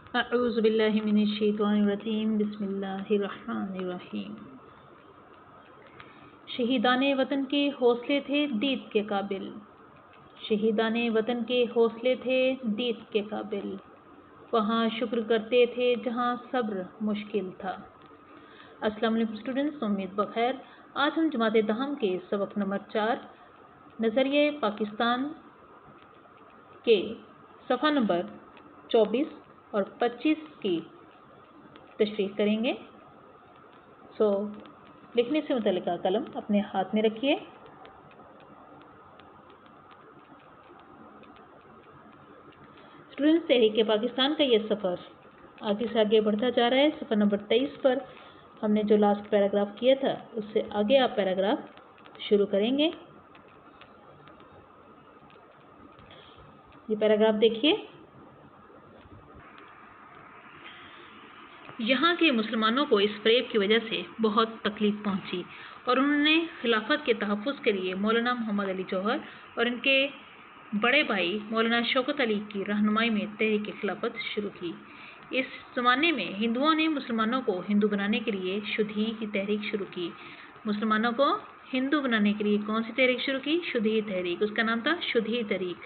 اعوذ باللہ من الشیطان الرجیم بسم اللہ الرحمن الرحیم۔ شہیدان وطن کے حوصلے تھے دید کے قابل، شہیدان وطن کے حوصلے تھے دید کے قابل، وہاں شکر کرتے تھے جہاں صبر مشکل تھا۔ السلام علیکم اسٹوڈنٹس، امید بخیر۔ آج ہم جماعت دہم کے سبق نمبر 4 نظریہ پاکستان کے صفحہ نمبر 24 اور 25 کی تشریح کریں گے۔ لکھنے سے متعلقہ قلم اپنے ہاتھ میں رکھیے۔ اسٹوڈنٹس، تحریک پاکستان کا یہ سفر آگے سے آگے بڑھتا جا رہا ہے۔ صفحہ نمبر 23 پر ہم نے جو لاسٹ پیراگراف کیا تھا اس سے آگے آپ پیراگراف شروع کریں گے۔ یہ پیراگراف دیکھیے۔ یہاں کے مسلمانوں کو اس فریب کی وجہ سے بہت تکلیف پہنچی اور انہوں نے خلافت کے تحفظ کے لیے مولانا محمد علی جوہر اور ان کے بڑے بھائی مولانا شوکت علی کی رہنمائی میں تحریک خلافت شروع کی۔ اس زمانے میں ہندوؤں نے مسلمانوں کو ہندو بنانے کے لیے شدھی کی تحریک شروع کی۔ مسلمانوں کو ہندو بنانے کے لیے کون سی تحریک شروع کی؟ شدھی تحریک۔ اس کا نام تھا شدھی تحریک۔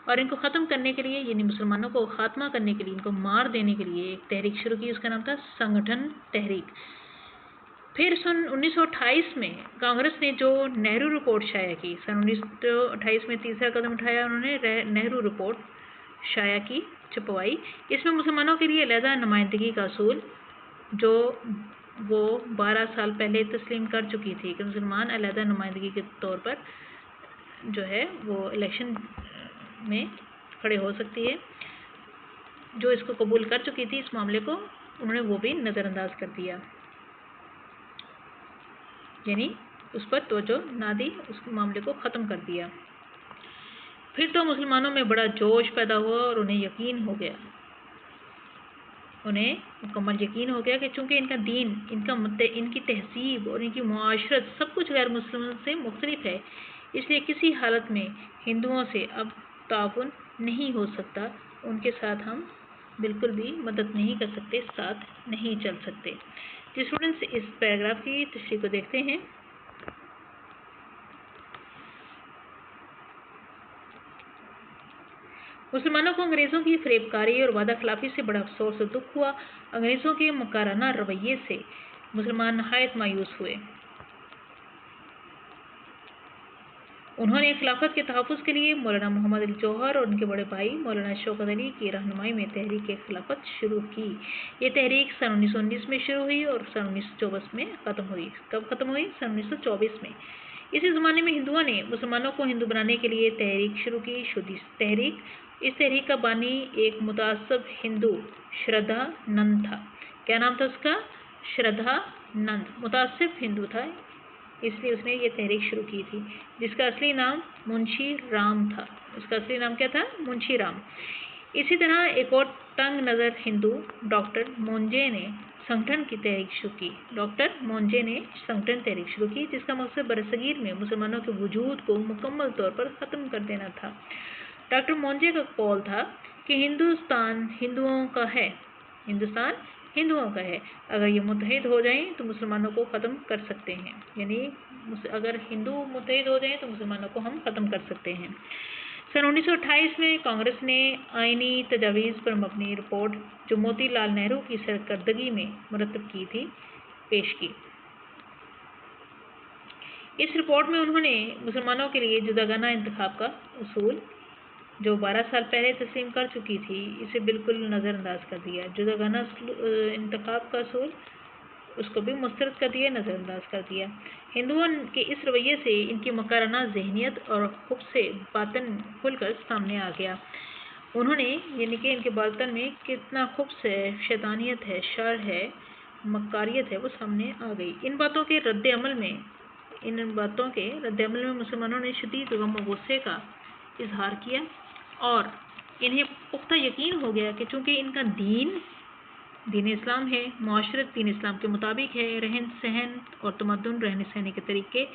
اور ان کو ختم کرنے کے لیے، یعنی مسلمانوں کو خاتمہ کرنے کے لیے، ان کو مار دینے کے لیے ایک تحریک شروع کی۔ اس کا نام تھا سنگٹھن تحریک۔ پھر سن 1928 میں کانگریس نے جو نہرو رپورٹ شائع کی، سن 1928 میں تیسرا قدم اٹھایا انہوں نے، نہرو رپورٹ شائع کی، چھپوائی۔ اس میں مسلمانوں کے لیے علیحدہ نمائندگی کا اصول، جو وہ 12 سال پہلے تسلیم کر چکی تھی کہ مسلمان علیحدہ نمائندگی کے طور پر جو ہے وہ الیکشن میں کھڑے ہو سکتی ہے، جو اس کو قبول کر چکی تھی، اس معاملے کو انہوں نے وہ بھی نظر انداز کر دیا، یعنی اس پر توجہ نہ دی، اس معاملے کو ختم کر دیا۔ پھر تو مسلمانوں میں بڑا جوش پیدا ہوا اور انہیں یقین ہو گیا، انہیں مکمل یقین ہو گیا کہ چونکہ ان کا دین، ان کی تہذیب اور ان کی معاشرت سب کچھ غیر مسلموں سے مختلف ہے، اس لیے کسی حالت میں ہندوؤں سے اب تعاون نہیں ہو سکتا، ان کے ساتھ ہم بالکل بھی مدد نہیں کر سکتے، ساتھ نہیں چل سکتے۔ اسٹوڈنٹس، اس پیراگراف کی تشریح کو دیکھتے ہیں۔ مسلمانوں کو انگریزوں کی فریب کاری اور وعدہ خلافی سے بڑا افسوس اور دکھ ہوا۔ انگریزوں کے مکارانہ رویے سے مسلمان نہایت مایوس ہوئے۔ انہوں نے خلافت کے تحفظ کے لیے مولانا محمد علی جوہر اور ان کے بڑے بھائی مولانا شوکت علی کی رہنمائی میں تحریک خلافت شروع کی۔ یہ تحریک سن 1919 میں شروع ہوئی اور سن 1924 میں ختم ہوئی۔ کب ختم ہوئی؟ سن 1924 میں۔ اسی زمانے میں ہندوؤں نے مسلمانوں کو ہندو بنانے کے لیے تحریک شروع کی، شدھی تحریک۔ اس تحریک کا بانی ایک متعصب ہندو شردھا نند تھا۔ کیا نام تھا اس کا؟ شردھا نند۔ متعصب ہندو تھا، اس لیے اس نے یہ تحریک شروع کی تھی، جس کا اصلی نام منشی رام تھا۔ اس کا اصلی نام کیا تھا؟ منشی رام۔ اسی طرح ایک اور تنگ نظر ہندو ڈاکٹر مونجے نے سنگٹھن کی تحریک شروع کی۔ ڈاکٹر مونجے نے سنگٹھن تحریک شروع کی، جس کا مقصد برصغیر میں مسلمانوں کے وجود کو مکمل طور پر ختم کر دینا تھا۔ ڈاکٹر مونجے کا قول تھا کہ ہندوستان ہندوؤں کا ہے، ہندوستان ہندوؤں کا ہے، اگر یہ متحد ہو جائیں تو مسلمانوں کو ختم کر سکتے ہیں، یعنی اگر ہندو متحد ہو جائیں تو مسلمانوں کو ہم ختم کر سکتے ہیں۔ سن 1928 میں کانگریس نے آئینی تجاویز پر مبنی رپورٹ، جو موتی لال نہرو کی سرکردگی میں مرتب کی تھی، پیش کی۔ اس رپورٹ میں انہوں نے مسلمانوں کے لیے جداگانہ انتخاب کا اصول، جو 12 سال پہلے تسلیم کر چکی تھی، اسے بالکل نظر انداز کر دیا۔ جداگانہ انتخاب کا اصول، اس کو بھی مسترد کر دیا، نظر انداز کر دیا۔ ہندوؤں کے اس رویے سے ان کی مکارانہ ذہنیت اور خبث باطن کھل کر سامنے آ گیا۔ انہوں نے، یعنی کہ ان کے باطن میں کتنا خبث ہے، شیطانیت ہے، شر ہے، مکاریت ہے، وہ سامنے آ گئی۔ ان باتوں کے رد عمل میں مسلمانوں نے شدید غم و غصے کا اظہار کیا اور انہیں پختہ یقین ہو گیا کہ چونکہ ان کا دین اسلام ہے، معاشرت دین اسلام کے مطابق ہے، رہن سہن اور تمدن، رہنے سہنے کے طریقے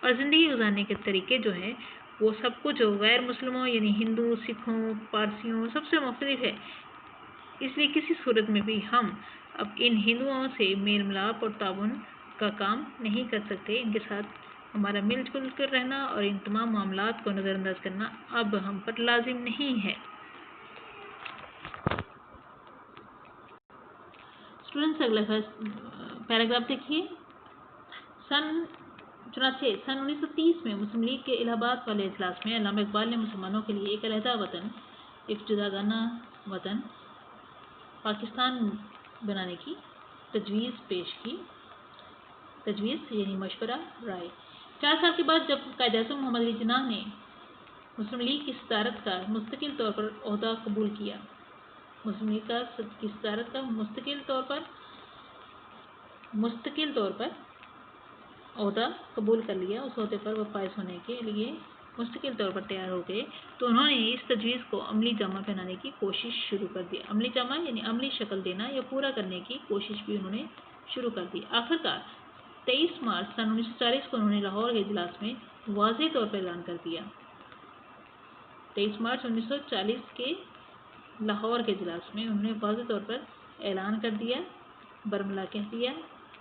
اور زندگی گزارنے کے طریقے جو ہیں، وہ سب کچھ غیر مسلموں یعنی ہندو، سکھوں، پارسیوں سب سے مختلف ہے، اس لیے کسی صورت میں بھی ہم اب ان ہندوؤں سے میل ملاپ اور تعاون کا کام نہیں کر سکتے۔ ان کے ساتھ ہمارا مل جل کر رہنا اور ان تمام معاملات کو نظر انداز کرنا اب ہم پر لازم نہیں ہے۔ اسٹوڈنٹس اگلا پیراگراف دیکھیے۔ چنانچہ سن 1930 میں مسلم لیگ کے الہ آباد والے اجلاس میں علامہ اقبال نے مسلمانوں کے لیے ایک علیحدہ وطن، ایک جداگانہ وطن پاکستان بنانے کی تجویز پیش کی۔ تجویز یعنی مشورہ، رائے۔ 4 سال کے بعد جب قائد اعظم محمد علی جناح نے مسلم لیگ کی صدارت کا مستقل طور پر عہدہ قبول کیا، مسلم لیگ کی صدارت کا مستقل طور پر عہدہ قبول کر لیا، اس عہدے پر وہ فائز ہونے کے لیے مستقل طور پر تیار ہو گئے، تو انہوں نے اس تجویز کو عملی جامہ پہنانے کی کوشش شروع کر دی۔ عملی جامہ یعنی عملی شکل دینا یا پورا کرنے کی کوشش بھی انہوں نے شروع کر دی۔ آخرکار 23 مارچ سن 1940 کو انہوں نے لاہور کے اجلاس میں واضح طور پر اعلان کر دیا۔ 23 مارچ 1940 کے لاہور کے اجلاس میں انہوں نے واضح طور پر اعلان کر دیا، برملا کہہ دیا،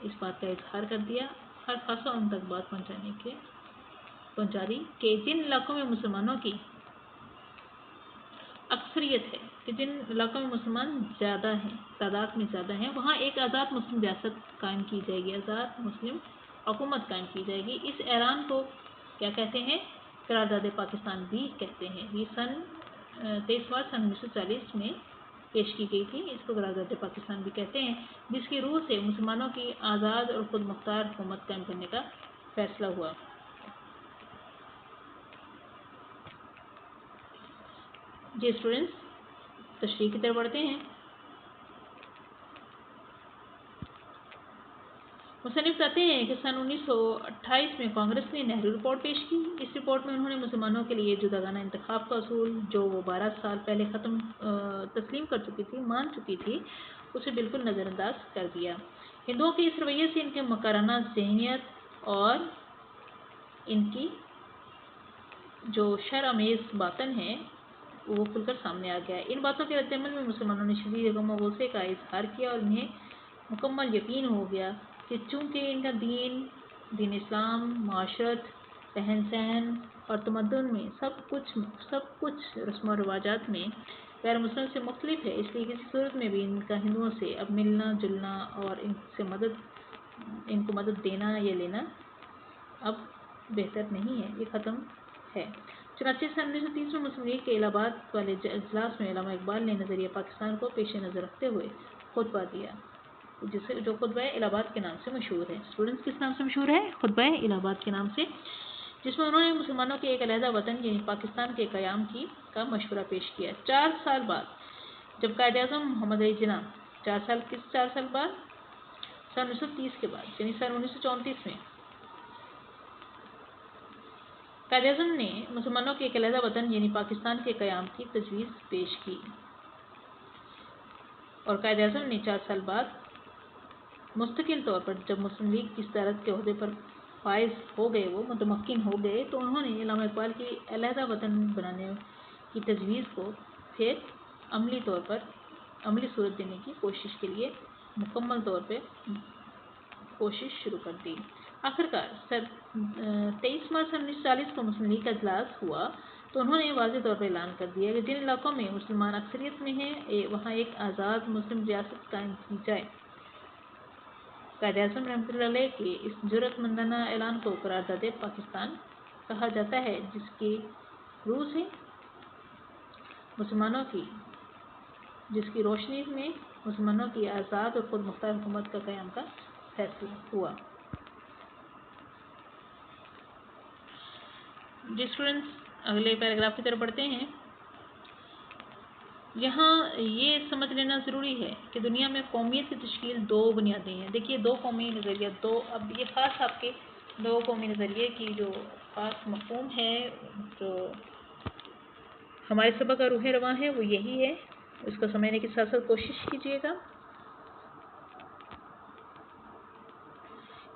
اس بات کا اظہار کر دیا، ہر خاصہ ان تک بات پہنچا دی کہ جن علاقوں میں مسلمانوں کی اکثریت ہے، کہ جن علاقوں میں مسلمان زیادہ ہیں، تعداد میں زیادہ ہیں، وہاں ایک آزاد مسلم ریاست قائم کی جائے گی، آزاد مسلم حکومت قائم کی جائے گی۔ اس اعلان کو کیا کہتے ہیں؟ قرارداد پاکستان بھی کہتے ہیں۔ یہ 23 مارچ سن 1940 میں پیش کی گئی تھی، اس کو قرارداد پاکستان بھی کہتے ہیں، جس کی روح سے مسلمانوں کی آزاد اور خود مختار حکومت قائم کرنے کا فیصلہ ہوا۔ جی اسٹوڈنٹس، تشریح کی طرف بڑھتے ہیں۔ مصنف کہتے ہیں کہ سن 1928 میں کانگریس نے نہرو رپورٹ پیش کی۔ اس رپورٹ میں انہوں نے مسلمانوں کے لیے جداگانہ انتخاب کا اصول، جو وہ 12 سال پہلے تسلیم کر چکی تھی، مان چکی تھی، اسے بالکل نظر انداز کر دیا۔ ہندوؤں کے اس رویے سے ان کے مکرانہ ذہنیت اور ان کی جو شرآمیز باطن ہے وہ کھل کر سامنے آ گیا۔ ان باتوں کے رد عمل میں مسلمانوں نے شدید غم و غصے کا اظہار کیا اور انہیں مکمل یقین ہو گیا کہ چونکہ ان کا دین اسلام، معاشرت، رہن سہن اور تمدن میں سب کچھ رسم و رواجات میں غیر مسلم سے مختلف ہے، اس لیے کسی صورت میں بھی ان کا ہندوؤں سے اب ملنا جلنا اور ان کو مدد دینا یا لینا اب بہتر نہیں ہے، یہ ختم ہے۔ چنانچہ سن 1930 میں مسلم لیگ کے الہ آباد والے اجلاس میں علامہ اقبال نے نظریہ پاکستان کو پیش نظر رکھتے ہوئے خطبہ دیا، جو خطبہ الہ آباد کے نام سے مشہور ہے۔ اسٹوڈنٹس، کس نام سے مشہور ہے؟ خطبہ الہ آباد کے نام سے، جس میں انہوں نے مسلمانوں کے ایک علیحدہ وطن یعنی پاکستان کے قیام کا مشورہ پیش کیا۔ 4 سال بعد جب قائد اعظم محمد علی جناح 4 سال بعد سن 1930 کے بعد یعنی سن 1934 میں قائد اعظم نے مسلمانوں کے ایک علیحدہ وطن یعنی پاکستان کے قیام کی تجویز پیش کی، اور قائد اعظم نے 4 سال بعد مستقل طور پر جب مسلم لیگ کی صدارت کے عہدے پر فائز ہو گئے، وہ متمکن ہو گئے، تو انہوں نے علامہ اقبال کی علیحدہ وطن بنانے کی تجویز کو پھر عملی صورت دینے کی کوشش کے لیے مکمل طور پہ کوشش شروع کر دی۔ آخرکار 23 مارچ 1940 کو مسلم لیگ کا اجلاس ہوا تو انہوں نے واضح طور پر اعلان کر دیا کہ جن علاقوں میں مسلمان اکثریت میں ہیں وہاں ایک آزاد مسلم ریاست قائم کی جائے۔ قائد اعظم رحمۃ اللہ علیہ کے اس جرأت مندانہ اعلان کو قرارداد پاکستان کہا جاتا ہے، جس کی روح سے جس کی روشنی میں مسلمانوں کی آزاد اور خود مختار حکومت کا قیام کا فیصلہ ہوا۔ جی اسٹوڈنٹس، اگلے پیراگراف کی طرف بڑھتے ہیں۔ یہاں یہ سمجھ لینا ضروری ہے کہ دنیا میں قومیت کی تشکیل 2 بنیادیں ہیں۔ دیکھیے 2 قومی نظریہ، اب یہ خاص آپ کے 2 قومی نظریے کی جو خاص مفہوم ہے، جو ہمارے سبق کا روح رواں ہے، وہ یہی ہے، اس کو سمجھنے کی ساتھ ساتھ کوشش کیجیے گا۔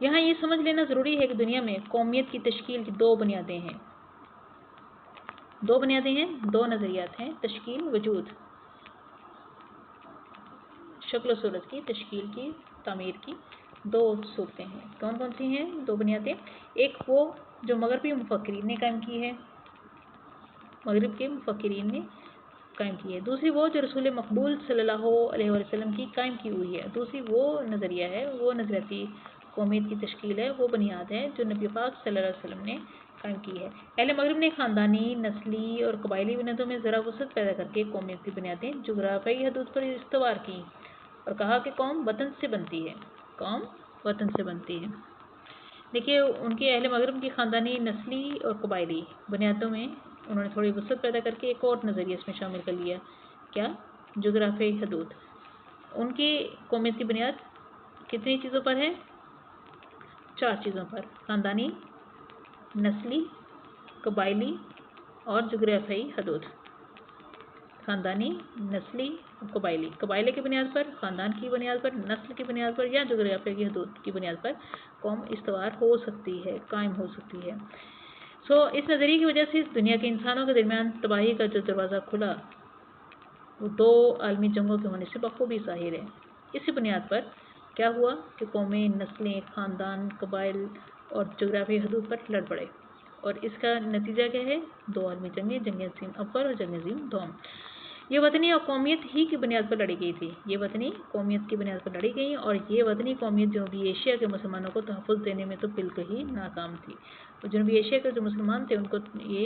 یہاں یہ سمجھ لینا ضروری ہے کہ دنیا میں قومیت کی تشکیل کی 2 بنیادیں ہیں، 2 نظریات ہیں: تشکیل، وجود۔ शक्ल सूरत की तश्कील की, तामीर की 2 सूरतें हैं। कौन कौन सी हैं? 2 बुनियादें। एक वो जो मगरबी मुफक्किरीन ने कायम की है, मगरिब के मुफक्किरीन ने कायम की है। दूसरी वो जो रसूल मकबूल सल्लल्लाहु अलैहि वसल्लम की कायम की हुई है। दूसरी वो नज़रिया है, वो नज़रियाती कौमियत की तश्कील है, वो बुनियाद है जो नबी पाक सल्लल्लाहु अलैहि वसल्लम ने कायम की है। अहले मगरिब ने ख़ानदानी, नस्ली और कबायली बुनियादों में ज़रा वसत पैदा करके कौमियत की बुनियादें जुग़राफ़ियाई हदूद पर इस्तवार की और कहा कि कौम वतन से बनती है, कौम वतन से बनती है। देखिए, उनके अहले मगरिब की ख़ानदानी, नस्ली और कबायली बुनियादों में उन्होंने थोड़ी वसत पैदा करके एक और नज़रिया इसमें शामिल कर लिया। क्या? जोग्राफियाई हदूद। उनकी कौमियत की बुनियाद कितनी चीज़ों पर है? 4 चीज़ों पर, ख़ानदानी, नस्ली, कबायली और जोग्राफियाई हदूद। ख़ानदानी, नस्ली और कबायली। कबायले की बुनियाद पर, ख़ानदान की बुनियाद पर, नस्ल की बुनियाद पर या जोग्राफिया की हदूद की बुनियाद पर कौम इस्तवार हो सकती है, कायम हो सकती है। इस नज़रिए की वजह से इस दुनिया के इंसानों के दरमियान तबाही का जो दरवाज़ा खुला वो 2 आलमी जंगों के होने से बखूबी ज़ाहिर है। इसी बुनियाद पर क्या हुआ कि कौमें, नस्लें, ख़ानदान, कबाइल और जोग्राफियाई हदूद पर लड़ पड़े और इसका नतीजा क्या है? 2 आलमी जंगें, जंग अज़ीम अव्वल और जंग अज़ीम दोम। ये वतनी और कौमियत ही की बुनियाद पर लड़ी गई थी। ये वतनी कौमियत की बुनियाद पर लड़ी गई और ये वतनी कौमियत जनूबी एशिया के मुसलमानों को तहफ़्फ़ुज़ देने में तो बिल्कुल ही नाकाम थी। और जनूबी एशिया के जो मुसलमान थे उनको ये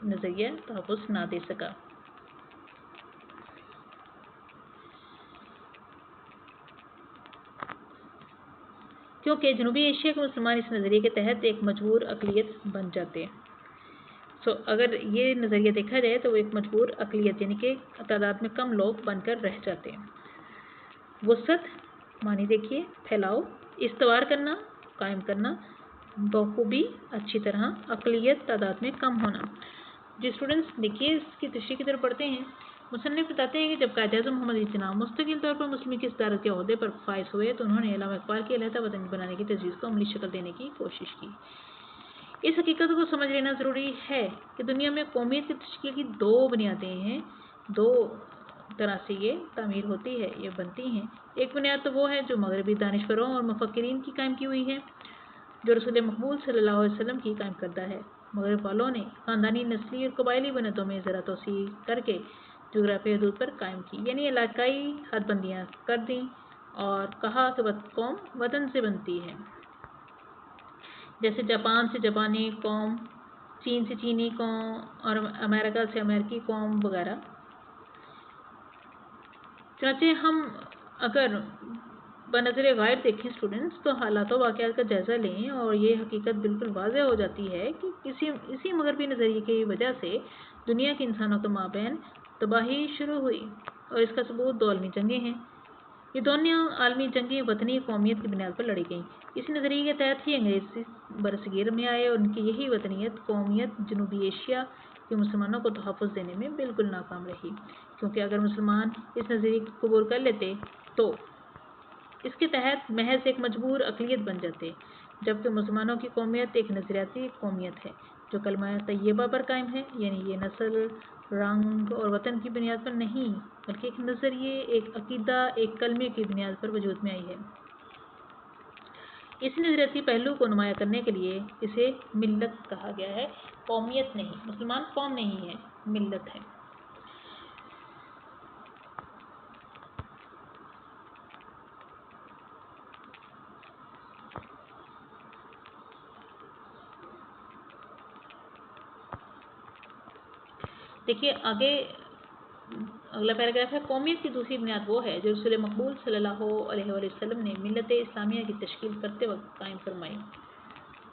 नज़रिया तहफ़्फ़ुज़ ना दे सका। क्योंकि जनूबी एशिया के मुसलमान इस नज़रिए के तहत एक मजबूर अक़लियत बन जाते हैं। अगर ये नज़रिया देखा जाए तो वो एक मजबूर अक़लियत यानी कि तादाद में कम लोग बनकर रह जाते हैं। वसत मानी देखिए, फैलाव, इस्तवार करना, कायम करना, बखूबी, अच्छी तरह, अक़लियत, तादाद में कम होना। जो स्टूडेंट्स देखिए इसकी तशरीह की तरफ पढ़ते हैं, मुसन्निफ़ बताते हैं कि जब कायद-ए-आज़म मोहम्मद अली जिन्ना मुस्तकिल तौर पर मुस्लिम की सदारत के ओहदे पर फाइज हुए तो उन्होंने अल्लामा इक़बाल की अलहदा वतन बनाने की तजवीज़ को अमली शक्ल देने की कोशिश की। इस हकीकत को समझ लेना ज़रूरी है कि दुनिया में कौमियत की तश्कील की 2 बुनियादें हैं, 2 तरह से ये तामीर होती है, ये बनती हैं। एक बुनियाद तो वो है जो मगरबी दानिशवरों और मुफक्किरीन की कायम की हुई है, जो रसूल मकबूल सल्लल्लाहु अलैहि वसल्लम की कायम करदा है। मगरब वालों ने ख़ानदानी, नस्ली और कबायली बुनियादों में ज़रा तोसी करके जोग्राफियाई हदूद पर कायम की, यानी इलाकाई हदबंदियाँ कर दी और कहा कि कौम वतन से बनती है। जैसे जापान से जापानी कौम, चीन से चीनी कौम और अमेरिका से अमेरिकी कौम वगैरह। चनाचे हम अगर बनज़र गायब देखें स्टूडेंट्स तो हालात वाक़यात का जायज़ा लें और ये हकीकत बिल्कुल वाज़ेह हो जाती है कि इसी मगरबी नज़रिए की वजह से दुनिया के इंसानों के माबैन तबाही शुरू हुई और इसका सबूत 2 आलमी जंगें हैं। ये दोनों आलमी जंगें वतनी कौमियत की बुनियाद पर लड़ी गईं। इसी नज़रिए के तहत ही अंग्रेज़ी बरसगीर में आए और उनकी यही वतनीयत कौमियत जनूबी एशिया के मुसलमानों को तहफ़्फ़ुज़ देने में बिल्कुल नाकाम रही, क्योंकि अगर मुसलमान इस नज़रिए को कबूल कर लेते तो इसके तहत महज एक मजबूर अक़लियत बन जाते, जबकि मुसलमानों की कौमियत एक नज़रियाती कौमियत है जो कलमा तैयबा पर कायम है, यानी ये नस्ल, रंग और वतन की बुनियाद पर नहीं बल्कि एक नज़रिए, एक अक़ीदा, एक कलमे की बुनियाद पर वजूद में आई है। इस नज़रियाती पहलू को नुमाया करने के लिए इसे मिल्लत कहा गया है, कौमियत नहीं। मुसलमान कौम नहीं है, मिल्लत है। देखिए आगे अगला पैराग्राफ है, कौमियत की दूसरी बुनियाद वो है जो रसूल मकबूल सल्लल्लाहु अलैहि वसल्लम ने मिल्लत इस्लामिया की तश्कील करते वक्त कायम फरमाई।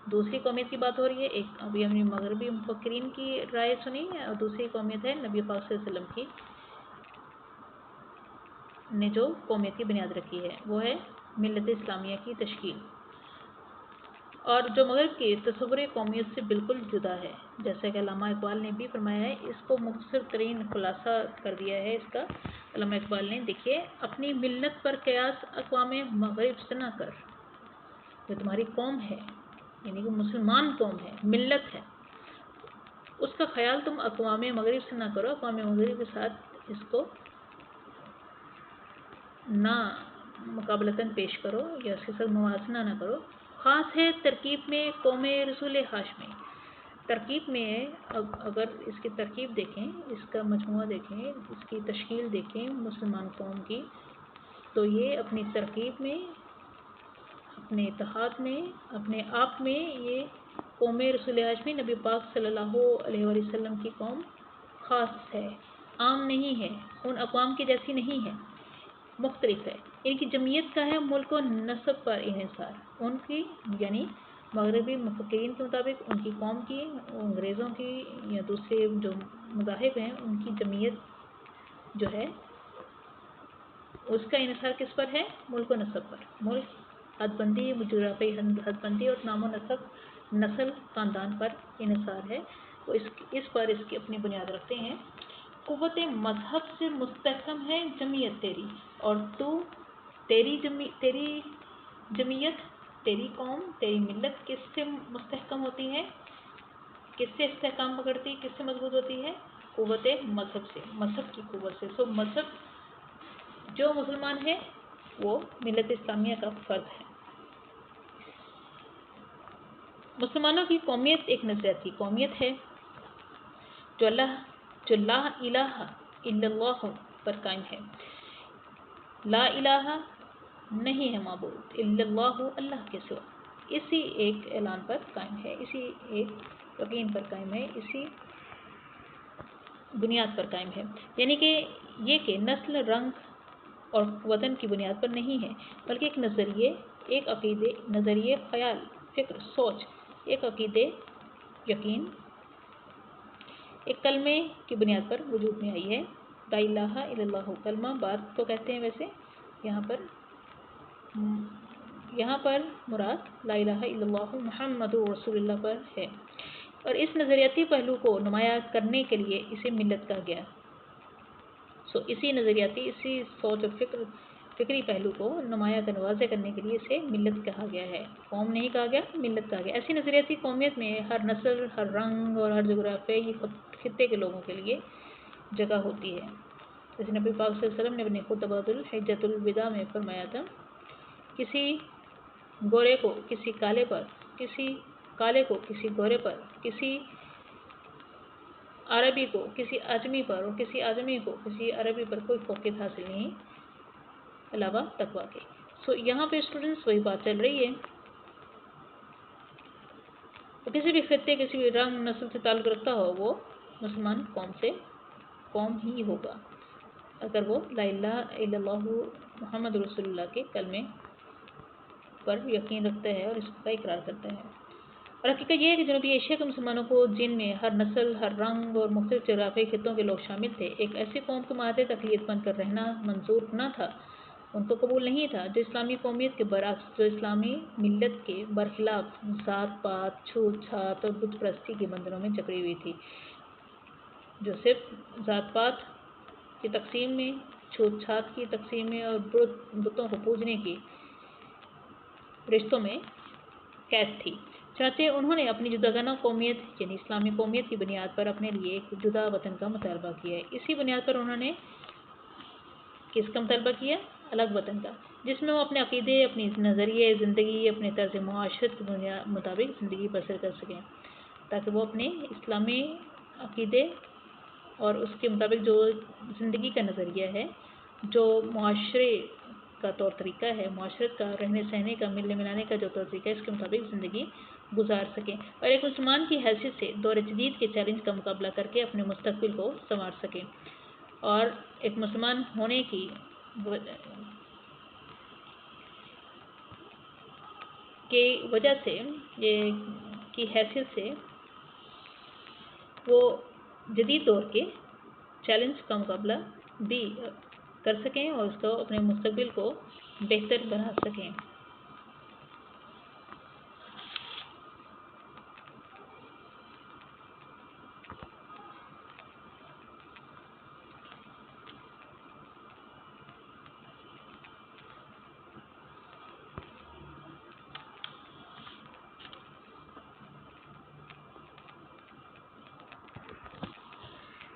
दूसरी कौमियत की बात हो रही है, एक अभी हमने मगरबी मुफक्किरीन की राय सुनी और दूसरी कौमियत है नबी पाक सल्लल्लाहु अलैहि वसल्लम की ने जो कौमियत की बुनियाद रखी है वो है मिल्लत इस्लामिया की तश्कील, और जो मगरब के तस्वुर कौमियत से बिल्कुल जुदा है। जैसा कि अल्लामा इक़बाल ने भी फरमाया है, इसको मुख्तसर तरीन खुलासा कर दिया है इसका अल्लामा इक़बाल ने। देखिए, अपनी मिल्लत पर क़यास अक़वामे मगरिब से ना कर, जो तुम्हारी कौम है यानी कि मुसलमान कौम है, मिल्लत है, उसका ख्याल तुम अक़वामे मगरिब से ना करो, अक़वामे मगरिब के साथ इसको ना मुकाबलतन पेश करो या उसके साथ मुवाजना ना करो। ख़ास है तरकीब में कौम रसूल हाशमी। तरकीब में अगर इसकी तरकीब देखें, इसका मजमूआ देखें, इसकी तश्कील देखें मुसलमान कौम की, तो ये अपनी तरकीब में, अपने इत्तेहाद में, अपने आप में ये कौम रसूल हाशमी नबी पाक सल्लल्लाहु अलैहि वसल्लम की कौम ख़ास है, आम नहीं है, उन अक़वाम की जैसी नहीं है, मुख्तलिफ है। इनकी जमीयत का है मुल्क व नस्ब पर इन्हिसार। उनकी यानी मगरबी मुफ़क्किरीन के मुताबिक उनकी कौम की, अंग्रेज़ों की या दूसरे जो मज़ाहिब हैं उनकी जमीयत जो है उसका इन्हिसार किस पर है? मुल्क व नस्ब पर। मुल्क हदबंदी, जुग़राफ़ी हदबंदी और नामो नसब, नस्ल, ख़ानदान पर इन्हिसार है। वो इस पर इसकी अपनी बुनियाद रखते हैं। क़ुव्वत मज़हब से मुस्तहकम है जमीयत तेरी, और तू तेरी जमीयत, तेरी कौम, तेरी मिल्लत किससे मुस्तहकम होती है, किससे इस्तेहकाम पकड़ती है, किससे मजबूत होती है? क़ुव्वत मज़हब से, मज़हब की क़ुव्वत से। सो मज़हब जो मुसलमान है वो मिल्लत इस्लामिया का फ़र्द है। मुसलमानों की कौमियत एक नज़रियाती कौमियत है जो ला इलाहा इल्लल्लाह पर कायम है। ला इलाहा नहीं है माबूद इल्लल्लाह अल्लाह के सिवा, इसी एक ऐलान पर कायम है, इसी एक यकीन पर कायम है, इसी बुनियाद पर कायम है। यानी कि ये कि नस्ल, रंग और वतन की बुनियाद पर नहीं है, बल्कि एक नज़रिए, एक अक़ीदे, नज़रिए, ख़याल, फ़िक्र, सोच, एक अक़ीदे, यकीन, एक कलमे की बुनियाद पर वजूद में आई है। ला इलाहा इल्लल्लाह कलमा बात तो कहते हैं, वैसे यहाँ पर मुराद ला इलाहा इल्लल्लाह मुहम्मदुर रसूलुल्लाह पर है। और इस नज़रियाती पहलू को नुमाया करने के लिए इसे मिल्लत कहा गया। इसी नज़रियाती, इसी सोच और फ़िक्री पहलू को नुमाया वाज़ेह करने के लिए इसे मिल्लत कहा गया है। कौम नहीं कहा गया, मिल्लत कहा गया। ऐसी नज़रियाती कौमियत में हर नस्ल, हर रंग और हर जुग़राफ़ी खित्ते के लोगों के लिए जगह होती है। जैसे नबी पाक सल्लल्लाहु अलैहि वसल्लम ने अपने खुतबातुल हिज्जतुल विदा में फरमाया था, किसी गोरे को किसी काले पर, किसी काले को किसी गोरे पर, किसी अरबी को किसी आजमी पर और किसी आजमी को किसी अरबी पर कोई फ़ौक़ियत हासिल नहीं अलावा तक़वा के। यहाँ पे स्टूडेंट्स वही बात चल रही है, तो किसी भी खित्ते, किसी भी रंग, नस्ल से ताल्लुक़ रखता हो वो मुसलमान कौम ही होगा, अगर वो ला इलाहा इल्लल्लाह मुहम्मद रसूलुल्लाह के कलमे पर यकीन रखता है और इसका इकरार करता है। और हकीकत यह है कि जनूबी एशिया के मुसलमानों को, जिनमें हर नस्ल, हर रंग और मुख्तलिफ जग़राफ़ी खित्तों के लोग शामिल थे, एक ऐसी कौम के मादे तक़लीद बनकर रहना मंजूर न था, उनको कबूल नहीं था, जो इस्लामी कौमियत के बरअक्स, जो इस्लामी मिल्लत के बरखिलाफ़ ज़ात पात, छूत छात और बुत परस्ती के बंधनों में जकड़ी हुई थी, जो सिर्फ ज़ात पात की तक़सीम में, छूत छात की तक़सीम में और बुतों को पूजने की रिश्तों में कैद थी। चनाचे उन्होंने अपनी जुदागाना कौमियत यानी इस्लामी कौमियत की बुनियाद पर अपने लिए एक जुदा वतन का मुतालबा किया है। इसी बुनियाद पर उन्होंने किसका मुतालबा किया? अलग वतन का, जिसमें वो अपने अक़ीदे, अपनी नज़रिए ज़िंदगी, अपने तर्ज़ मुआशरत के मुताबिक ज़िंदगी बसर कर सकें, ताकि वो अपने इस्लामी अक़ीदे और उसके मुताबिक जो ज़िंदगी का नज़रिया है, जो मुआशरे का तौर तरीक़ा है, मुआशरत का, रहने सहने का, मिलने मिलाने का जो तौर तरीक़ा है, इसके मुताबिक ज़िंदगी गुजार सकें और एक मुसलमान की हैसियत से दौर जदीद के चैलेंज का मुकाबला करके अपने मुस्तक़बिल को संवार सकें। और एक मुसलमान होने की वजह से, ये की हैसियत से वो जदीद दौर के चैलेंज का मुकाबला भी कर सकें और उसको अपने मुस्तक़बिल को बेहतर बना सकें।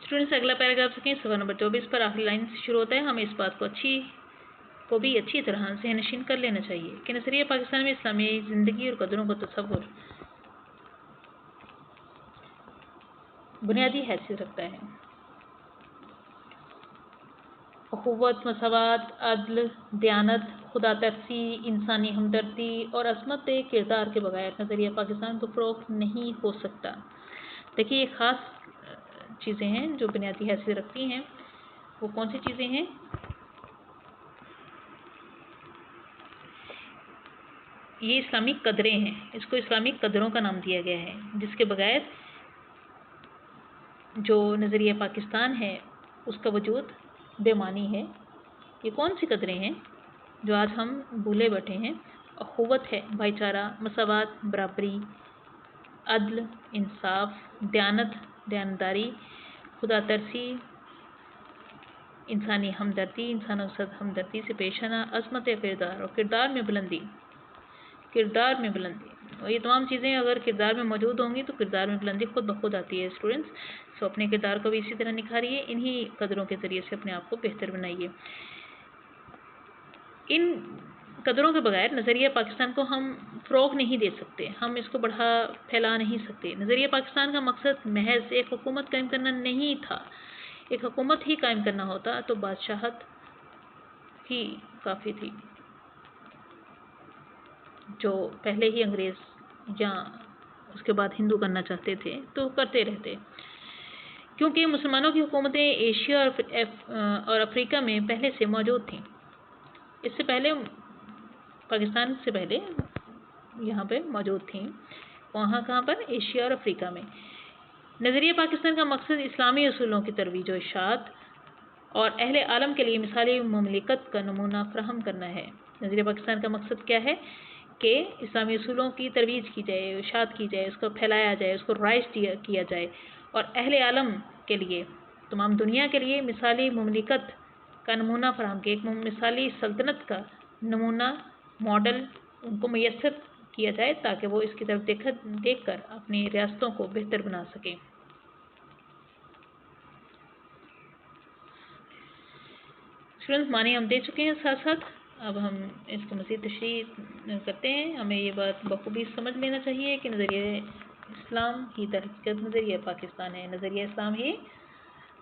स्टूडेंट्स, अगला पैराग्राफ सकें सफ़ा नंबर 24 पर आखिरी लाइन से शुरू होता है। हमें इस बात को अच्छी को भी अच्छी तरह से नशीन कर लेना चाहिए कि नजरिया पाकिस्तान में इस्लामी ज़िंदगी और कदरों का तस्वुर बुनियादी हैसियत रखता है। अखुवत, मसावत, अदल, दयानत, खुदा तरसी, इंसानी हमदर्दी और अज़मत किरदार के बगैर नज़रिया पाकिस्तान को फ़रोग़ नहीं हो सकता। देखिए, ये ख़ास चीज़ें हैं जो बुनियादी हैसियत रखती हैं। वो कौन सी चीज़ें हैं? ये इस्लामिक कदरें हैं। इसको इस्लामिक कदरों का नाम दिया गया है, जिसके बगैर जो नज़रिया पाकिस्तान है उसका वजूद बेमानी है। ये कौन सी कदरें हैं जो आज हम भूले बैठे हैं? अखुवत है, भाईचारा, मसावत, बराबरी, अदल, इंसाफ, दयानत, दयानतदारी, खुदा तरसी, इंसानी हमदर्दी, इंसानों के साथ हमदर्दी से पेश आना, अज़मत किरदार और किरदार में बुलंदी। और ये तमाम चीज़ें अगर किरदार में मौजूद होंगी तो किरदार में बुलंदी खुद ब खुद आती है स्टूडेंट्स। सो अपने किरदार को भी इसी तरह निखारिए, इन्हीं कदरों के ज़रिए से अपने आप को बेहतर बनाइए। इन कदरों के बगैर नज़रिया पाकिस्तान को हम फ़रोग़ नहीं दे सकते, हम इसको फैला नहीं सकते। नज़रिया पाकिस्तान का मकसद महज एक हुकूमत कायम करना नहीं था। एक हुकूमत ही कायम करना होता तो बादशाहत ही काफ़ी थी, जो पहले ही अंग्रेज़ या उसके बाद हिंदू करना चाहते थे तो करते रहते, क्योंकि मुसलमानों की हुकूमतें एशिया और अफ्रीका में पहले से मौजूद थीं। इससे पहले पाकिस्तान से पहले यहाँ पे मौजूद थीं। वहाँ कहाँ पर? एशिया और अफ्रीका में। नज़रिया पाकिस्तान का मकसद इस्लामी असूलों की तरवीज और इशाअत और अहले आलम के लिए मिसाली मुमलिकत का नमूना फराहम करना है। नज़रिया पाकिस्तान का मकसद क्या है? कि इस्लामी असूलों की तरवीज की जाए, इशाअत की जाए, उसको फैलाया जाए, उसको राइज किया जाए और अहले आलम के लिए, तमाम दुनिया के लिए मिसाली मुमलिकत का नमूना फराहम किया, एक मिसाली सल्तनत का नमूना मॉडल उनको मैसर किया जाए ताकि वो इसकी तरफ देख कर अपनी रियासतों को बेहतर बना सकें। स्टूडेंट्स, मानी हम दे चुके हैं, साथ साथ अब हम इसको मज़ीद तशरीह करते हैं। हमें ये बात बखूबी समझ लेना चाहिए कि नज़रिया इस्लाम ही दरहकीकत नज़रिया पाकिस्तान है। नज़रिया इस्लाम ही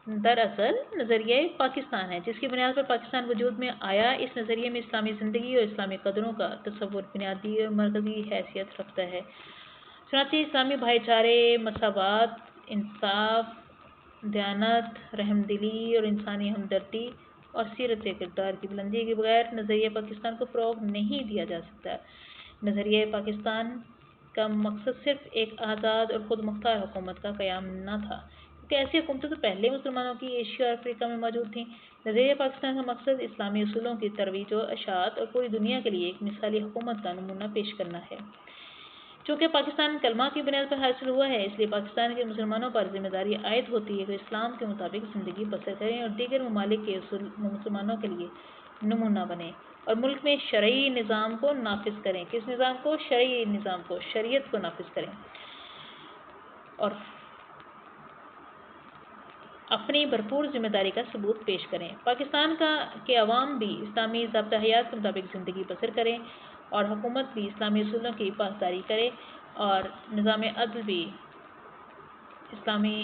दरअसल नज़रिया पाकिस्तान है, जिसकी बुनियाद पर पाकिस्तान वजूद में आया। इस नज़रिए में इस्लामी ज़िंदगी और इस्लामी कदरों का तस्वुर बुनियादी और मरकज़ी हैसियत रखता है। चुनांचे इस्लामी भाईचारे, मसावत, इंसाफ, दयानत, रहमदिली और इंसानी हमदर्दी और सीरत किरदार की बुलंदी के बगैर नज़रिया पाकिस्तान को फ़रोग़ नहीं दिया जा सकता। नज़रिया पाकिस्तान का मकसद सिर्फ एक आज़ाद और ख़ुद मुख्तार हुकूमत का क़याम न था, क्योंकि ऐसी हुकूमतें तो पहले मुसलमानों की एशिया और अफ्रीका में मौजूद थीं। नज़रिया पाकिस्तान का मकसद इस्लामी असूलों की तरवीज व इशाअत और पूरी दुनिया के लिए एक मिसाली हुकूमत का नमूना पेश करना है। चूँकि पाकिस्तान कलमा की बुनियाद पर हासिल हुआ है, इसलिए पाकिस्तान के मुसलमानों पर जिम्मेदारी आयद होती है कि इस्लाम के मुताबिक ज़िंदगी बसर करें और दीगर ममालिक के मुसलमानों के लिए नमूना बने और मुल्क में शरई निज़ाम को नाफिज करें। किस निज़ाम को? शरई निज़ाम को, शरीयत को नाफिज करें और अपनी भरपूर जिम्मेदारी का सबूत पेश करें। पाकिस्तान के अवाम भी इस्लामी ज़ाब्ता हयात के मुताबिक ज़िंदगी बसर करें और हुकूमत भी इस्लामी असूलों की पासदारी करे और निज़ाम अदल भी इस्लामी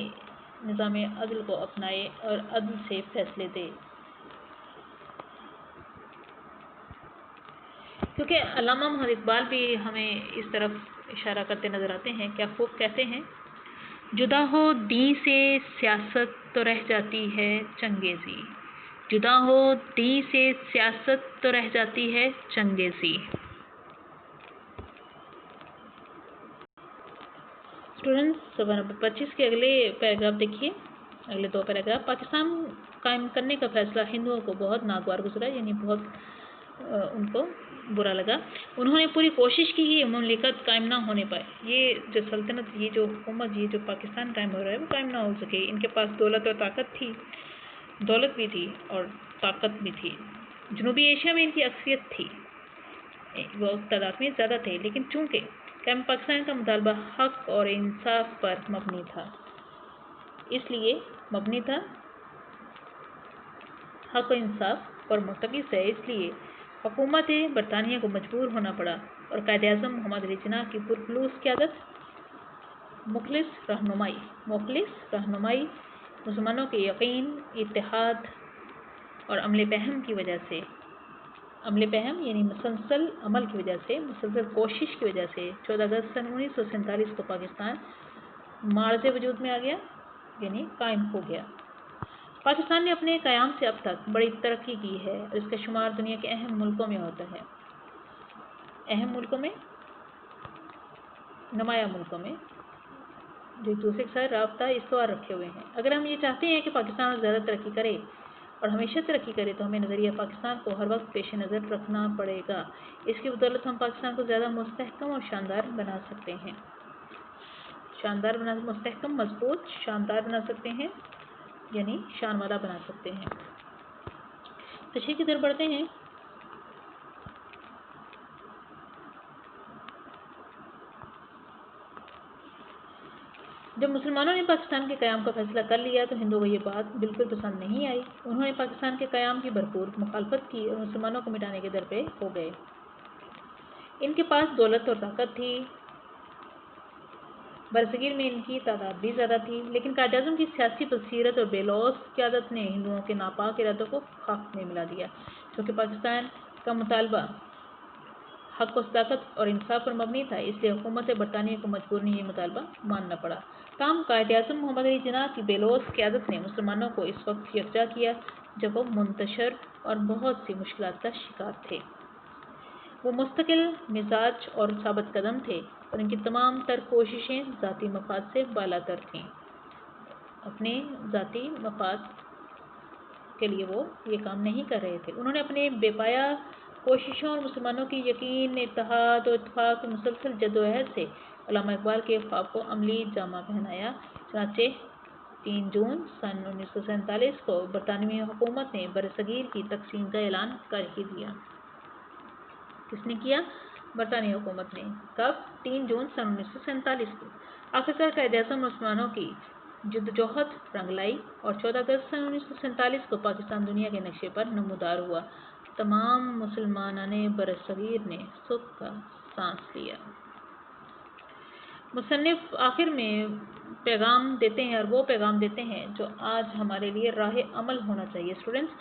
निज़ाम अदल को अपनाए और अदल से फैसले दे। क्योंकि अल्लामा मोहम्मद इकबाल भी हमें इस तरफ इशारा करते नज़र आते हैं। क्या खूब कहते हैं, जुदा हो दी से सियासत तो रह जाती है चंगेज़ी, जुदा हो दी से सियासत तो रह जाती है चंगेज़ी। स्टूडेंट्स, सवाल नंबर 25 के अगले पैराग्राफ देखिए, अगले दो पैराग्राफ। पाकिस्तान कायम करने का फैसला हिंदुओं को बहुत नागवार गुजरा, यानी बहुत उनको बुरा लगा। उन्होंने पूरी कोशिश की कि मुमलिकत कायम ना होने पाए, ये जो सल्तनत, ये जो हुकूमत, ये जो पाकिस्तान कायम हो रहा है वो कायम ना हो सके। इनके पास दौलत और ताकत थी, दौलत भी थी और ताकत भी थी। जनूबी एशिया में इनकी अक्सरियत थी, वो तादाद में ज़्यादा थे, लेकिन चूँकि कायम पाकिस्तान का मुतालबा हक़ और इंसाफ पर मबनी था, इसलिए मबनी था हक़ और इंसाफ اور मुस्तकिल है। इसलिए हुकूमत बरतानिया को मजबूर होना पड़ा और कायद-ए-आज़म मोहम्मद अली जिन्ना की पुरखलूस क़यादत, मुखलिस रहनुमाई, मुसलमानों के यकीन, इत्तेहाद और अमल पहम की वजह से, अमल पहम यानी मुसलसल अमल की वजह से, मुसलसल कोशिश की वजह से 14 अगस्त सन 1947 को पाकिस्तान मार्ज़ वजूद में आ गया, यानी कायम हो गया। पाकिस्तान ने अपने क़याम से अब तक बड़ी तरक्की की है और इसका शुमार दुनिया के अहम मुल्कों में होता है। अहम मुल्कों में, नुमाया मुल्कों में जो एक दूसरे के साथ राब्ता इस्तवार रखे हुए हैं। अगर हम ये चाहते हैं कि पाकिस्तान ज़्यादा तरक्की करे और हमेशा तरक्की करे तो हमें नज़रिया पाकिस्तान को हर वक्त पेश नज़र रखना पड़ेगा। इसकी बदौलत हम पाकिस्तान को ज़्यादा मुस्तहकम और शानदार बना सकते हैं। मुस्तहकम, मजबूत, शानदार बना सकते हैं, यानी शान वाला बना सकते हैं। तशरीह की तरफ बढ़ते हैं। जब मुसलमानों ने पाकिस्तान के क़याम का फैसला कर लिया तो हिंदुओं को ये बात बिल्कुल पसंद नहीं आई। उन्होंने पाकिस्तान के क़याम की भरपूर मुखालफत की और मुसलमानों को मिटाने के दर पे हो गए। इनके पास दौलत और ताकत थी, बरसगीर में इनकी तादाद भी ज़्यादा थी, लेकिन कायद-ए-आज़म की सियासी बसीरत और बेलौस क़यादत ने हिंदुओं के नापाक इरादों को खाक में मिला दिया। क्योंकि पाकिस्तान का मुतालबा हक़ व सदाकत और इंसाफ पर मबनी था, इसलिए हुकूमत बरतानिया को मजबूरन ये मुतालबा मानना पड़ा। ताहम कायद-ए-आज़म मोहम्मद अली जिन्ना की बेलौस क़यादत ने मुसलमानों को इस वक्त यकजा किया जब वो मुंतशर और बहुत सी मुश्किलात का शिकार थे। वो मुस्तकिल मिजाज और साबित कदम थे और इनकी तमाम तर कोशिशें ज़ाती मफाद से बालातर थीं। अपने ज़ाती मफाद के लिए वो ये काम नहीं कर रहे थे। उन्होंने अपने बेपाया कोशिशों और मुसलमानों की यकीन, इत्तेहाद और इत्तफाक की मुसलसल जद्दोजहद से अल्लामा इकबाल के ख्वाब को अमली जामा पहनाया। चुनांचे 3 जून सन 1947 को बरतानवी हुकूमत ने बरसगीर की तकसीम का ऐलान कर ही दिया। किसने किया? बरतानी हुकूमत ने। कब? 3 जून सन 1947 को। आखिरकार कायद-ए-आज़म मुसलमानों की जद्दोजहद रंग लाई और 14 अगस्त सन 1947 को पाकिस्तान दुनिया के नक्शे पर नमूदार हुआ। तमाम मुसलमानाने बरसगीर ने सुख का सांस लिया। मुसन्निफ आखिर में पैगाम देते हैं और वो पैगाम देते हैं जो आज हमारे लिए राह अमल होना चाहिए स्टूडेंट्स,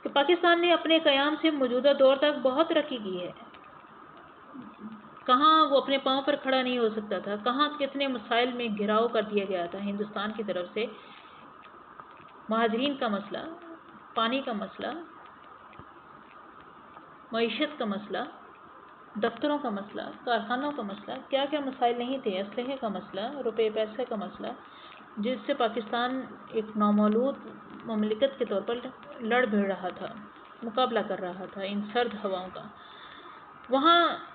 कि पाकिस्तान ने अपने क़याम से मौजूदा दौर तक बहुत तरक्की की है। कहाँ वो अपने पाँव पर खड़ा नहीं हो सकता था, कहाँ कितने मसाइल में घिराव कर दिया गया था हिंदुस्तान की तरफ से। महाजरीन का मसला, पानी का मसला, मईशत का मसला, दफ्तरों का मसला, कारखानों का मसला, क्या क्या मसाइल नहीं थे। असलहे का मसला, रुपये पैसे का मसला, जिससे पाकिस्तान एक नौमौलूद ममलिकत के तौर पर लड़ भिड़ रहा था, मुकाबला कर रहा था इन सर्द हवाओं का। वहाँ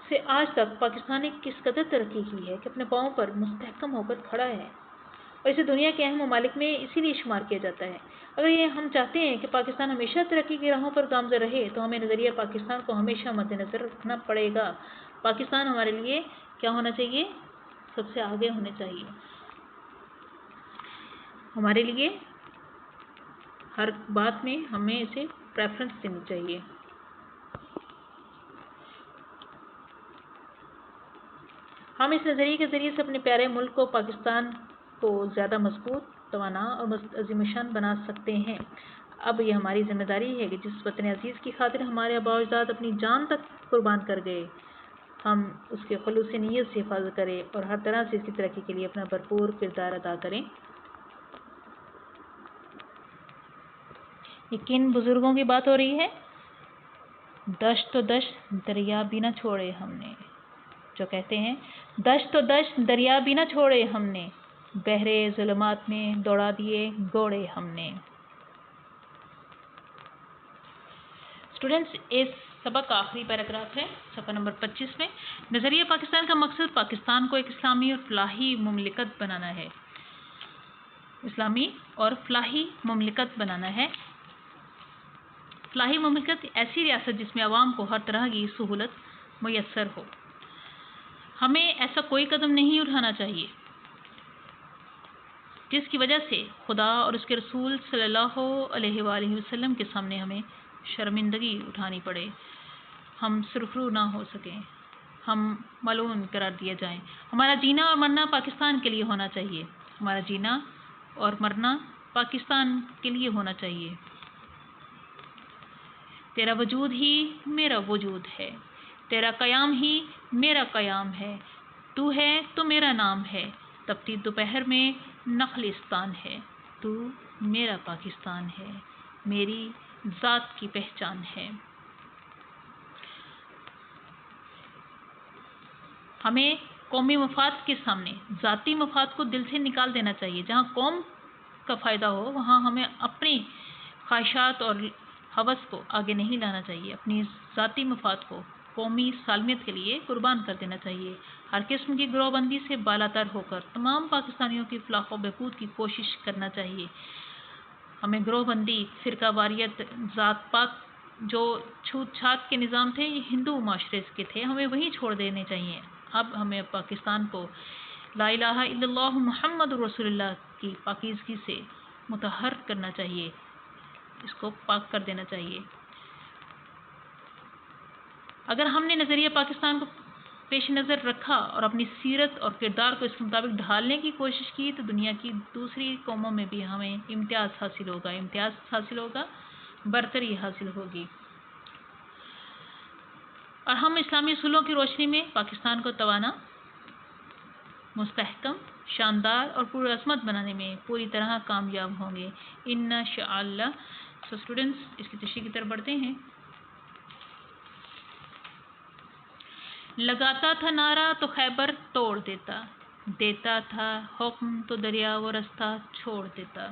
से आज तक पाकिस्तान ने किस कदर तरक्की की है कि अपने पाँव पर मुस्तहकम होकर खड़ा है और इसे दुनिया के अहम ममालिक में इसीलिए शुमार किया जाता है। अगर ये हम चाहते हैं कि पाकिस्तान हमेशा तरक्की की राहों पर गामज़न रहे तो हमें नज़रिया पाकिस्तान को हमेशा मद्देनज़र रखना पड़ेगा। पाकिस्तान हमारे लिए क्या होना चाहिए? सबसे आगे होने चाहिए। हमारे लिए हर बात में हमें इसे प्रेफरेंस देनी चाहिए। हम इस नज़रिए के ज़रिए से अपने प्यारे मुल्क को, पाकिस्तान को ज़्यादा मजबूत, तवाना और अज़ीमुशान बना सकते हैं। अब ये हमारी ज़िम्मेदारी है कि जिस वतन अज़ीज़ की खातिर हमारे आबा-ओ-अजदाद अपनी जान तक कुर्बान कर गए, हम उसके खुलूस नीयत से हिफाजत करें और हर तरह से इसकी तरक्की के लिए अपना भरपूर किरदार अदा करें। ये किन बुज़ुर्गों की बात हो रही है? दश्त तो दश्त दरिया भी न छोड़े हमने, जो कहते हैं दश्त तो दश्त दरिया भी न छोड़े हमने, बहरे ज़ुल्मात में दौड़ा दिए घोड़े हमने। स्टूडेंट्स, इस सबक का आखिरी पैराग्राफ है सफ़ा नंबर 25 में। नज़रिया पाकिस्तान का मकसद पाकिस्तान को एक इस्लामी और फलाही मुमलिकत बनाना है। इस्लामी और फलाही मुमलिकत बनाना है। फलाही मुमलिकत ऐसी रियासत जिसमें आवाम को हर तरह की सहूलत मुयस्सर हो। हमें ऐसा कोई कदम नहीं उठाना चाहिए جس کی وجہ سے خدا اور اس کے رسول صلی اللہ علیہ وآلہ وسلم کے سامنے ہمیں شرمندگی اٹھانی پڑے، ہم سرخرو نہ ہو سکیں، ہم ملعون قرار دیا جائیں۔ ہمارا جینا اور مرنا پاکستان کے لیے ہونا چاہیے، ہمارا جینا اور مرنا پاکستان کے لیے ہونا چاہیے۔ تیرا وجود ہی میرا وجود ہے، تیرا قیام ہی میرا قیام ہے، تو ہے تو میرا نام ہے، تپتی دوپہر میں نخلستان ہے، تو میرا پاکستان ہے، میری ذات کی پہچان ہے۔ ہمیں قومی مفاد کے سامنے ذاتی مفاد کو دل سے نکال دینا چاہیے۔ جہاں قوم کا فائدہ ہو وہاں ہمیں اپنی خواہشات اور ہوس کو آگے نہیں لانا چاہیے، اپنی ذاتی مفاد کو قومی سالمیت کے لیے قربان کر دینا چاہیے۔ ہر قسم کی گروہ بندی سے بالاتر ہو کر تمام پاکستانیوں کی فلاح و بہبود کی کوشش کرنا چاہیے۔ ہمیں گروہ بندی، فرقہ واریت، ذات پات جو چھوت چھات کے نظام تھے یہ ہندو معاشرے کے تھے، ہمیں وہیں چھوڑ دینے چاہیے۔ اب ہمیں پاکستان کو لا الہ الا اللہ محمد رسول اللہ کی پاکیزگی سے مطہر کرنا چاہیے، اس کو پاک کر دینا چاہیے۔ اگر ہم نے نظریہ پاکستان کو پیش نظر رکھا اور اپنی سیرت اور کردار کو اس کے مطابق ڈھالنے کی کوشش کی تو دنیا کی دوسری قوموں میں بھی ہمیں امتیاز حاصل ہوگا، برتری حاصل ہوگی، اور ہم اسلامی اصولوں کی روشنی میں پاکستان کو توانا، مستحکم، شاندار اور پرعظمت بنانے میں پوری طرح کامیاب ہوں گے انشاءاللہ۔ سو اسٹوڈنٹس اس کی تشریح کی طرف بڑھتے ہیں۔ لگاتا تھا نعرہ تو خیبر توڑ دیتا، دیتا تھا حکم تو دریا و رستہ چھوڑ دیتا۔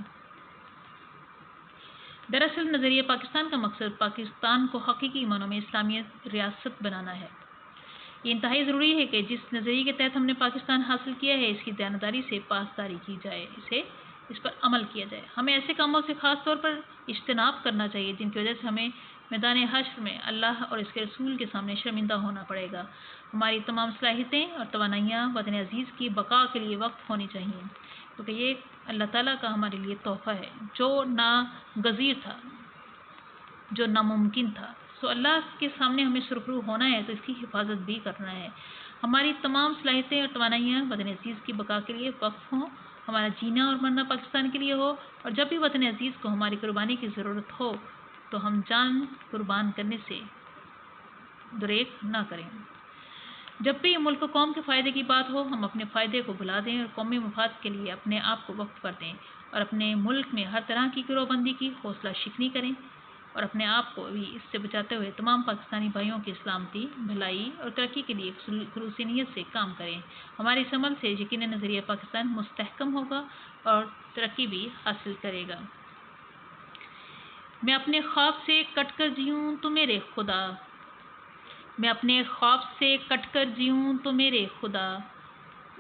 دراصل نظریہ پاکستان کا مقصد پاکستان کو حقیقی معنوں میں اسلامیت ریاست بنانا ہے۔ یہ انتہائی ضروری ہے کہ جس نظریے کے تحت ہم نے پاکستان حاصل کیا ہے اس کی دیانتداری سے پاسداری کی جائے، اس پر عمل کیا جائے۔ ہمیں ایسے کاموں سے خاص طور پر اجتناب کرنا چاہیے جن کی وجہ سے ہمیں میدان حشر میں اللہ اور اس کے رسول کے سامنے شرمندہ ہونا پڑے گا۔ ہماری تمام صلاحیتیں اور توانائیاں وطن عزیز کی بقا کے لیے وقف ہونی چاہیے، کیونکہ یہ اللہ تعالیٰ کا ہمارے لیے تحفہ ہے جو ناگزیر تھا، جو ناممکن تھا۔ سو اللہ کے سامنے ہمیں سرخرو ہونا ہے تو اس کی حفاظت بھی کرنا ہے۔ ہماری تمام صلاحیتیں اور توانائیاں وطن عزیز کی بقا کے لیے وقف ہوں، ہمارا جینا اور مرنا پاکستان کے لیے ہو، اور جب بھی وطن عزیز کو ہماری قربانی کی ضرورت ہو تو ہم جان قربان کرنے سے دریغ نہ کریں۔ جب بھی ملک و قوم کے فائدے کی بات ہو ہم اپنے فائدے کو بھلا دیں اور قومی مفاد کے لیے اپنے آپ کو وقف کر دیں، اور اپنے ملک میں ہر طرح کی گروہ بندی کی حوصلہ شکنی کریں، اور اپنے آپ کو بھی اس سے بچاتے ہوئے تمام پاکستانی بھائیوں کی سلامتی، بھلائی اور ترقی کے لیے خلوص نیت سے کام کریں۔ ہمارے اس عمل سے یقیناً نظریہ پاکستان مستحکم ہوگا اور ترقی بھی حاصل کرے گا۔ میں اپنے خواب سے کٹ کر جیوں تو میرے خدا، میں اپنے خواب سے کٹ کر جیوں تو میرے خدا،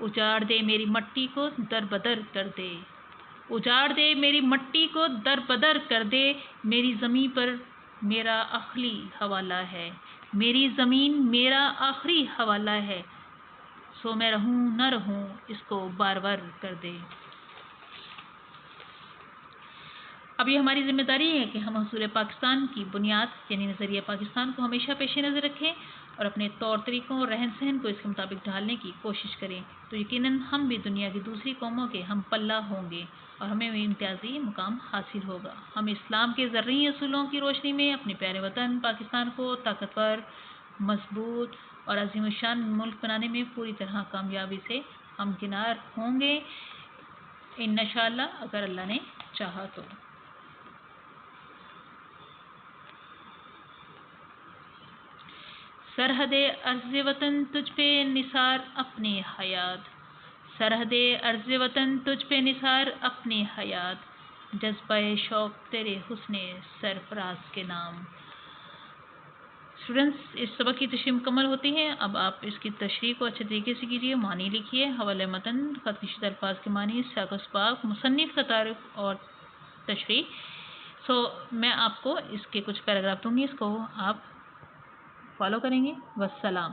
اجاڑ دے میری مٹی کو در بدر کر دے، اجاڑ دے میری مٹی کو در بدر کر دے، میری زمین پر میرا آخری حوالہ ہے، میری زمین میرا آخری حوالہ ہے، سو میں رہوں نہ رہوں اس کو بار بار کر دے۔ اب یہ ہماری ذمہ داری ہے کہ ہم حصول پاکستان کی بنیاد یعنی نظریہ پاکستان کو ہمیشہ پیش نظر رکھیں اور اپنے طور طریقوں اور رہن سہن کو اس کے مطابق ڈھالنے کی کوشش کریں، تو یقیناً ہم بھی دنیا کی دوسری قوموں کے ہم پلہ ہوں گے اور ہمیں بھی امتیازی مقام حاصل ہوگا۔ ہم اسلام کے زرعی اصولوں کی روشنی میں اپنے پیارے وطن پاکستان کو طاقتور، مضبوط اور عظیم الشان ملک بنانے میں پوری طرح کامیابی سے ہمکنار ہوں گے انشاءاللہ، اگر اللہ نے چاہا تو۔ سرحد ارض وطن تجھ پہ نثار اپنے حیات، سرحد ارض وطن تجھ پہ نثار اپنے حیات، جذبہ شوق تیرے حسن سرفراز کے نام۔ اسٹوڈنٹس اس سبق کی تشریح مکمل ہوتی ہے۔ اب آپ اس کی تشریح کو اچھے طریقے سے کیجیے، معنی لکھیے، حوالہ متن، خط کشیدہ الفاظ کے معنی، سیاق و سباق، مصنف کا تعارف اور تشریح۔ میں آپ کو اس کے کچھ پیراگراف دوں گی، اس کو آپ فالو کریں گے۔ والسلام۔